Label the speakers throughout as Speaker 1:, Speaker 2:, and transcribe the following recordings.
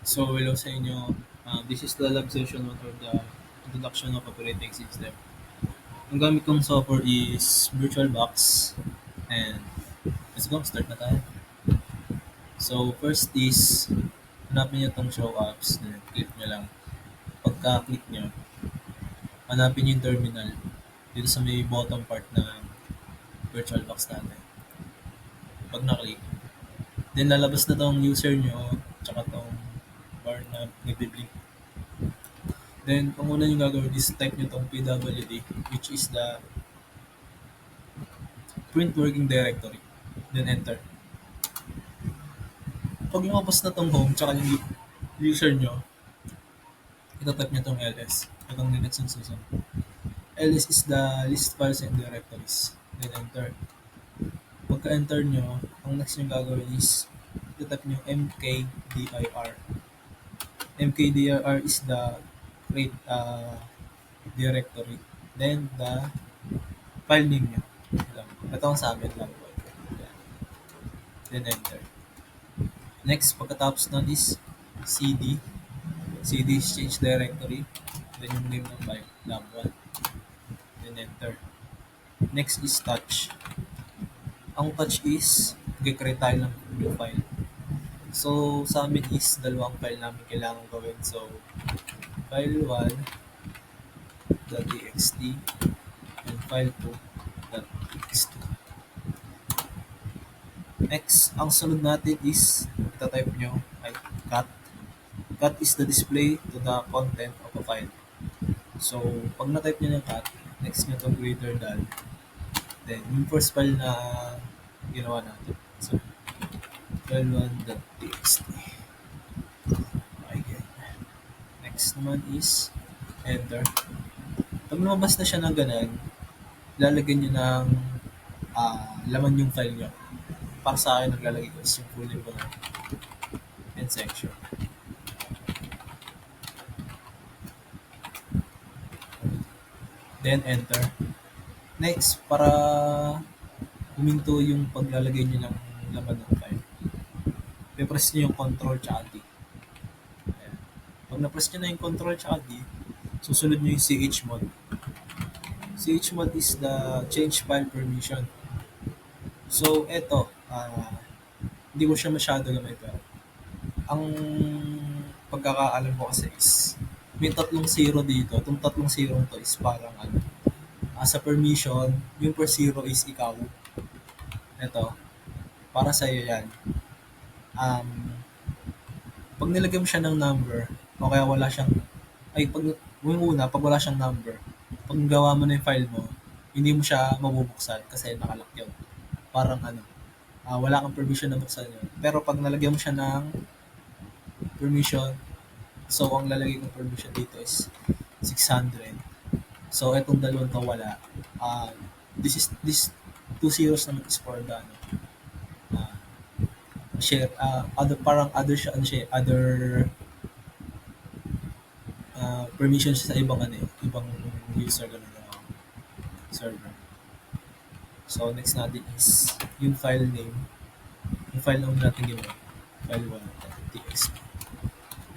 Speaker 1: So, hello sa inyo. This is the lab session 1 or the introduction of operating system. Ang gamit kong software is VirtualBox. And let's go, start na tayo. So, first is, hanapin nyo itong show apps. Then, click nyo lang. Pagka-click nyo, hanapin nyo yung terminal. Dito sa may bottom part ng VirtualBox natin. Pag na-click, then lalabas na tong user nyo, tsaka tong bar na nagbe-blink. Then, kung una nyo gagawin is type nyo tong pwd, which is the print working directory. Then, enter. Pag lumabas na tong home, tsaka yung user nyo, itatype nyo tong ls. Itong Linux and Susan. ls is the list files and directories. Then, enter. Pagka-enter nyo, ang next nyo gagawin is itatype nyo mkdir. mkdir is the create directory. Then, the file name nyo. Ito ang sa amin lang po. Then, enter. Next, pagkatapos nun is cd. cd is change directory. Then, yung name ng file, lab1. Then, enter. Next is touch. Ang touch is, mag-create tayo ng new file. So, sa amin is, dalawang file namin kailangan gawin. So, file1.txt and file2.txt. Next, ang sunod natin is, itatype nyo ay cat. Cat is the display to the content of a file. So, pag na-type nyo yung cat, next nyo itong greater than, then yung first file na ginawa natin. So, file1.txt. Okay. Next naman is, enter. Pag lumabas na siya ng ganun, lalagyan nyo ng laman yung file nyo. Para sa akin, naglalagay ko is yung full name ko na and section. Then, enter. Next, para huminto yung paglalagay nyo ng laman ng file, i-press nyo yung control tsaka D. Ayan. Pag na-press nyo na yung control tsaka D, susunod nyo yung chmod. Chmod is the change file permission. So, eto, hindi ko siya masyado gamit. Pero ang pagkakaalam ko kasi is, may tatlong zero dito. Itong tatlong zero to is parang sa permission, yung per zero is ikaw. Ito, para sa'yo yan. Pag nilagyan mo siya ng number, o kaya wala siyang, yung una, pag wala siyang number, pag gawa mo na yung file mo, hindi mo siya mabubuksan kasi nakalock yun. Parang wala kang permission na buksan yun. Pero pag nalagyan mo siya ng permission, so ang lalagay kong permission dito is 600. So, etong dalawang to wala. This two zeros naman is for the share, parang other siya, other permission siya sa ibang ibang user ganun na server. So, next natin is yung file name. Yung file name natin ginawa. File1.txt.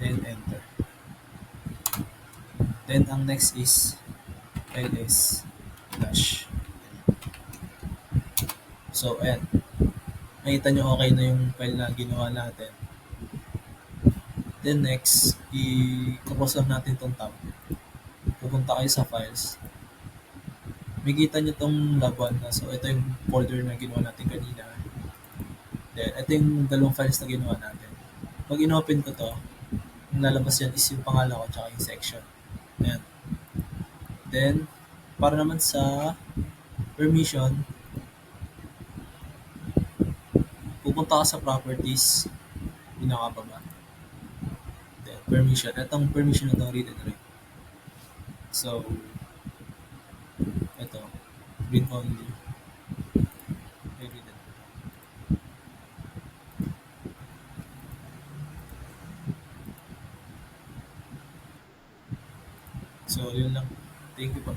Speaker 1: Then, enter. Then, ang next is ls dash. So, ayan. Nakita nyo okay na yung file na ginawa natin. Then, next, i-close lang natin itong tab. Pupunta kayo sa files. Makikita nyo itong lab1 na. So, ito yung folder na ginawa natin kanina. Then, ito yung dalawang files na ginawa natin. Pag in-open ko to, yung lalabas yan is yung pangalan ko tsaka yung section. Ayan. Then, para naman sa permission, pupunta ka sa properties, pinakababa. Then, permission. Itong permission na itong read and write. So, ito, read only. Read and write. So, yun lang. Thank you po.